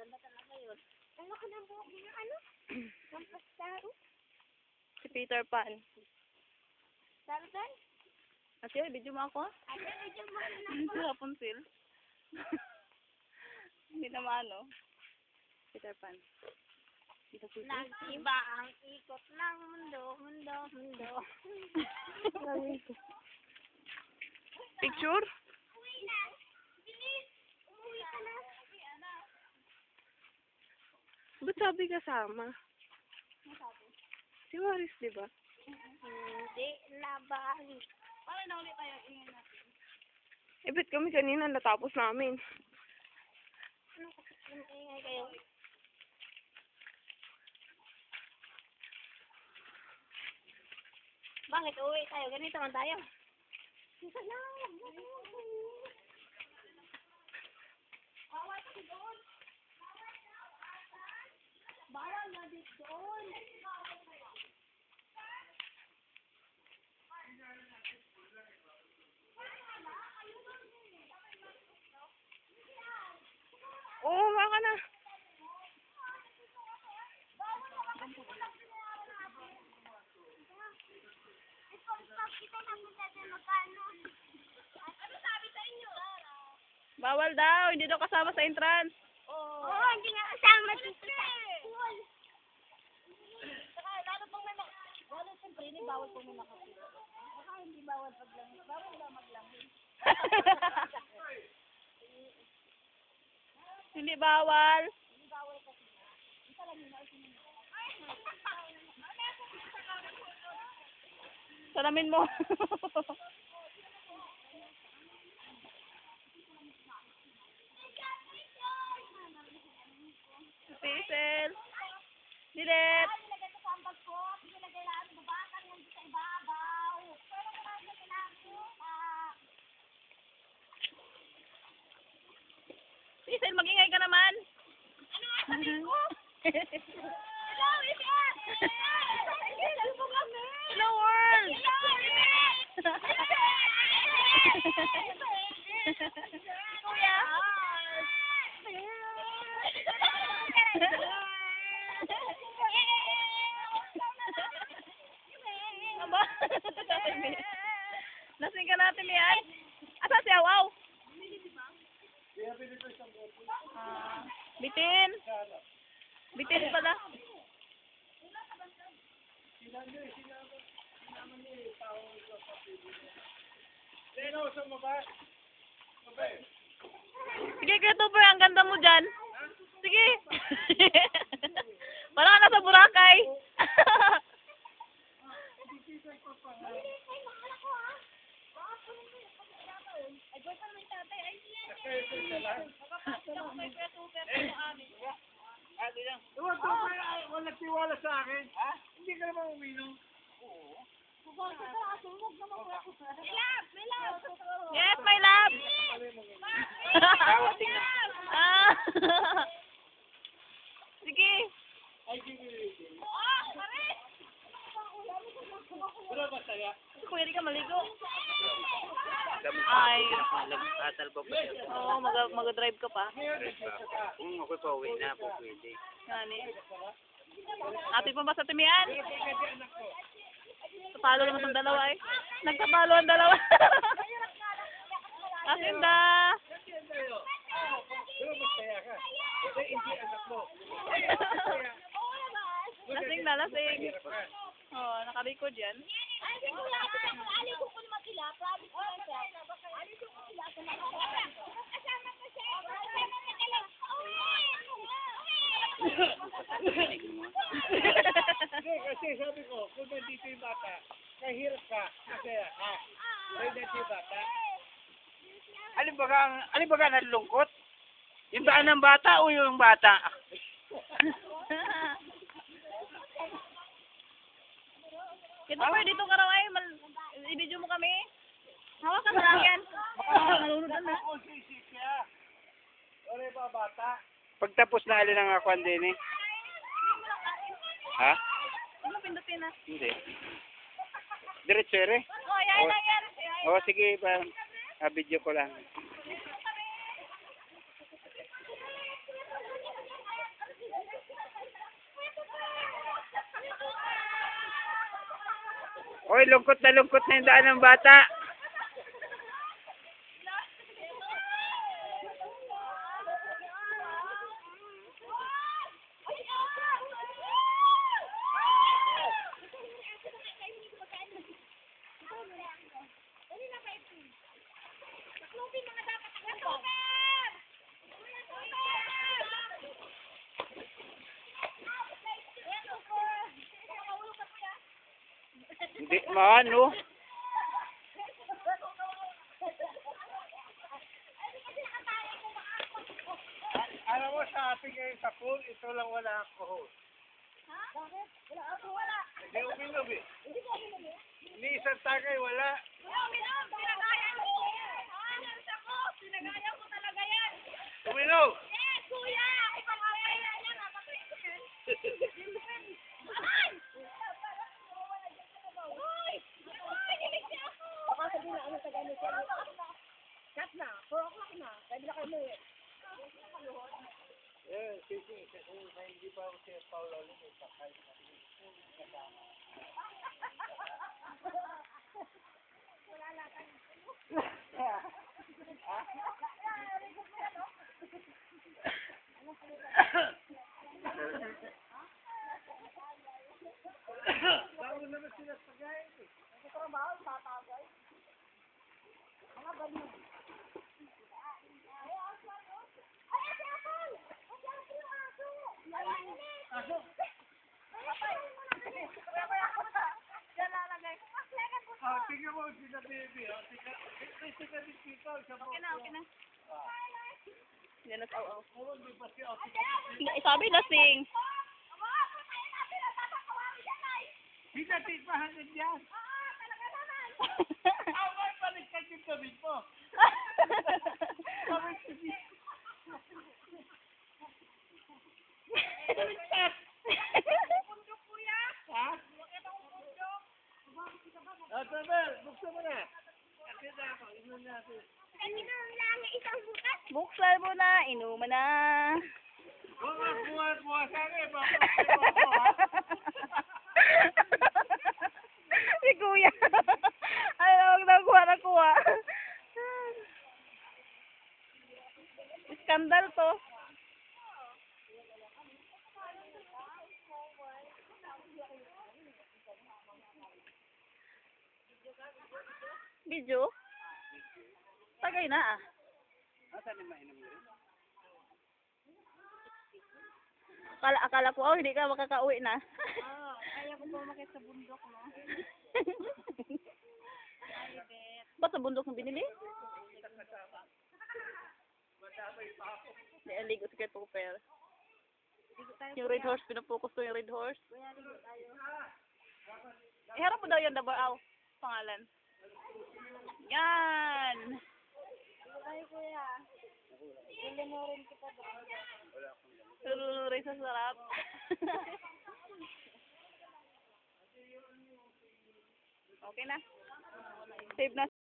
Maganda talaga yun. Ang laki ng buhok niya, ano? Ang pastaro. Si Peter Pan. Tarzan? Ate, video mo ako? Ate, medyo mo na. Si Rapunzel. Hindi naman, ano. Peter Pan. Dito po. Nag-iba ang ikot ng mundo, mundo, mundo. Picture? Uwi na. Bilis. Umuwi ka na. Ba't sabi kasama? Si Waris, di ba? Hindi na bali. Paano na ulit tayo? Ingay natin. Eh, ba't kami kanina natapos namin? Ano kasi ingay kayo? Bakit uwi tayo? Ganito man tayo. Isa lang. Bawal kasi doon. Bawal na dito doon. Oo, maka na. Kita namin natin magkano. Ano sabi sa inyo? Bawal daw, hindi daw kasama sa entrance. Oo, hindi nga kasama dito sa school. Saka lalo pong may lalo siyempre, hindi bawal pong may makapito. Saka hindi bawal paglangis. Bawal daw maglangis. Hindi bawal. Hindi bawal kasi. Isa lang yun. Salamin mo. Hazel. Dilet. Nilagay ko sa ambag ko. Nilagay lang. Babakar yan sa ibabaw. Pero marami na kailangan. Hazel, mag-ingay ka naman. Ano nga sabihin ko? Hello, Ivan! Hello po kami! Hello, world! Kuya! Aba? Lasing ka natin yan. Asa si Awaw? Bitin. Bitin pala. Sige, Christopher, ang ganda mo dyan. Sige. Parang ka nasa Boracay. Ay, boy pa naman tatay. Ay, sila. Wala nagtiwala sa akin. Ha? Hindi ka naman uminom. Oo. May love! Yes, my love. Ah. Sige. Ay, sige. Oh, Paris! Wala ba saya? Kuya, di ka maligo. Ay. Oo, mag-drive ka pa. Kung ako pa uwi na po pwede. Nani. Ate pa ba sa timian? Tatalo naman ang dalawa eh. Nagtatalo ang dalawa. Asinda. Wala ba saya ka? Kasi hindi anak mo. Lasing na, lasing. Oo, nakalikod yan. Ay, hindi ko lang. Aliko ko naman sila. Promise ko lang siya. Aliko ko sila. Kasama ko siya. Kasama ko sila. Kasi sabi ko, kung nandito yung bata, kahirap ka, masaya ka. Kaya nandito yung bata. Alin ba nalulungkot? Yung ba ng bata o yung bata? Kito pa, dito ka raw ay. I-video mo kami. Hawakan mo lang yan. Nalunod na. Ako sisi siya. Wala yung mga bata. Pagtapos na alin ang akuan din eh. Ha? Ano pindutin na? Hindi. Diretso eh. Oh, yan lang yan. O sige, video ko lang. Oy, lungkot na yung daan ng bata. Hindi maano. Alam mo sa ating ngayon sa pool, ito lang wala ang kuhol. Bakit? Wala ako, wala. Hindi uminom eh. Hindi ko uminom. Ni isang tagay wala. Wala uminom. Sinagaya ko. Nasa ko. Sinagaya ko talaga yan. Uminom! Yes, kuya. Ipangkaya niya. Napakaya ko yan. Ay! Uy! Uy! Hilig ako. Baka sabihin na ano sa gano'n siya. Cut na. 4 o'clock na. Pwede na kayo eh. Eh, sige. Hindi pa ako siya Paula ulit. Sakay na. Bago naman sila sagay eh. Trabaho, tatagay. Mga ganyan. Ay, aso! Ay, aso! Ay, aso yung aso! Aso! Diyan lalagay. Ah, tingnan mo sila baby. Oh. Tingnan din dito. Okay na, okay na. Yan na tao. Oo, di ba si Ate? Sabi lasing. Hinatikmahan din yan. Away, balik ka yung gabi mo. Balik ka din. Ha? Ah, Tabel, buksan mo na. Akin na ako, inom natin. Buksan mo na, inuman na. Buha sa akin, baka ako, ha? Si Kuya. Ano, huwag na kuha na kuha. Skandal to. Video? Tagay na ah. Akala ko, hindi ka makakauwi na. Kaya ko pumakit sa bundok, no? Ba't sa bundok ng binili? May aligo si Kay Popper. Yung red horse, pinupokus ko yung red horse. Iharap mo daw yung Dabao pangalan. Yan! Ay, kuya. Bili mo rin kita doon. Lululoy sa sarap. Okay na. Save na.